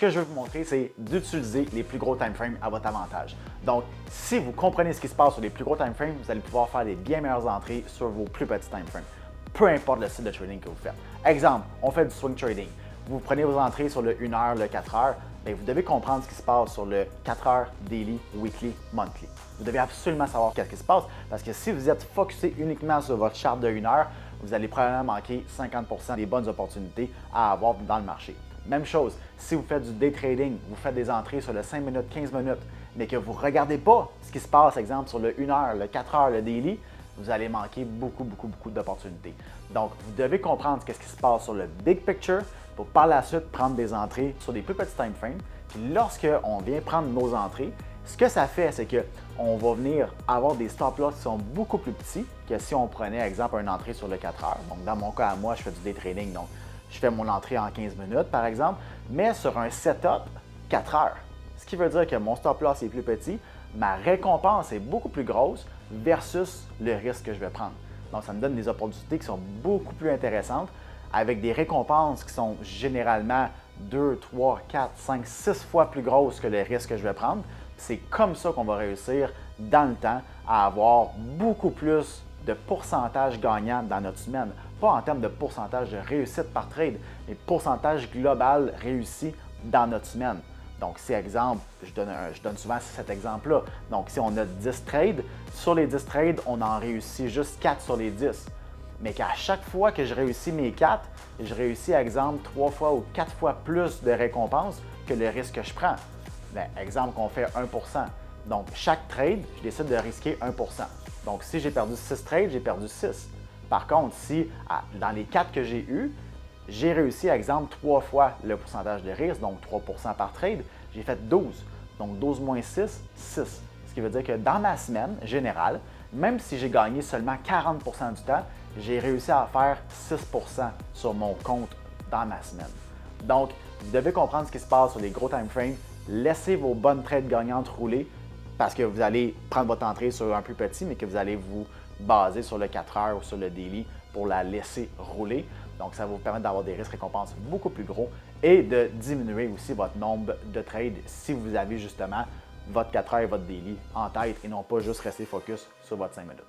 que je veux vous montrer, c'est d'utiliser les plus gros time frames à votre avantage. Donc, si vous comprenez ce qui se passe sur les plus gros time frames, vous allez pouvoir faire des bien meilleures entrées sur vos plus petits time frames, peu importe le style de trading que vous faites. Exemple, on fait du swing trading. Vous prenez vos entrées sur le 1 heure, le 4 heures, bien, vous devez comprendre ce qui se passe sur le 4 heures, daily, weekly, monthly. Vous devez absolument savoir ce qui se passe parce que si vous êtes focusé uniquement sur votre charte de 1 heure, vous allez probablement manquer 50% des bonnes opportunités à avoir dans le marché. Même chose, si vous faites du day trading, vous faites des entrées sur le 5 minutes, 15 minutes, mais que vous ne regardez pas ce qui se passe, exemple, sur le 1 heure, le 4 heures, le daily, vous allez manquer beaucoup d'opportunités. Donc, vous devez comprendre ce qui se passe sur le big picture pour par la suite prendre des entrées sur des plus petits time frames. Puis lorsqu'on vient prendre nos entrées, ce que ça fait, c'est qu'on va venir avoir des stop loss qui sont beaucoup plus petits que si on prenait, exemple, une entrée sur le 4 heures. Donc, dans mon cas à moi, je fais du day trading, donc je fais mon entrée en 15 minutes, par exemple, mais sur un setup 4 heures. Ce qui veut dire que mon stop loss est plus petit, ma récompense est beaucoup plus grosse versus le risque que je vais prendre. Donc, ça me donne des opportunités qui sont beaucoup plus intéressantes avec des récompenses qui sont généralement 2, 3, 4, 5, 6 fois plus grosses que le risque que je vais prendre. C'est comme ça qu'on va réussir dans le temps à avoir beaucoup plus de pourcentage gagnant dans notre semaine. Pas en termes de pourcentage de réussite par trade, mais pourcentage global réussi dans notre semaine. Donc, si exemple, je donne souvent cet exemple-là. Donc, si on a 10 trades, sur les 10 trades, on en réussit juste 4 sur les 10. Mais qu'à chaque fois que je réussis mes 4, je réussis, exemple, 3 fois ou 4 fois plus de récompenses que le risque que je prends. Bien, exemple qu'on fait 1 %. Donc, chaque trade, je décide de risquer 1 %. Donc, si j'ai perdu 6 trades, j'ai perdu 6. Par contre, si dans les 4 que j'ai eus, j'ai réussi, exemple, 3 fois le pourcentage de risque, donc 3 % par trade, j'ai fait 12. Donc, 12 moins 6, 6. Ce qui veut dire que dans ma semaine générale, même si j'ai gagné seulement 40 % du temps, j'ai réussi à faire 6 % sur mon compte dans ma semaine. Donc, vous devez comprendre ce qui se passe sur les gros time frames. Laissez vos bonnes trades gagnantes rouler parce que vous allez prendre votre entrée sur un plus petit, mais que vous allez vous baser sur le 4 heures ou sur le daily pour la laisser rouler. Donc, ça va vous permettre d'avoir des risques récompenses beaucoup plus gros et de diminuer aussi votre nombre de trades si vous avez justement votre 4 heures et votre daily en tête et non pas juste rester focus sur votre 5 minutes.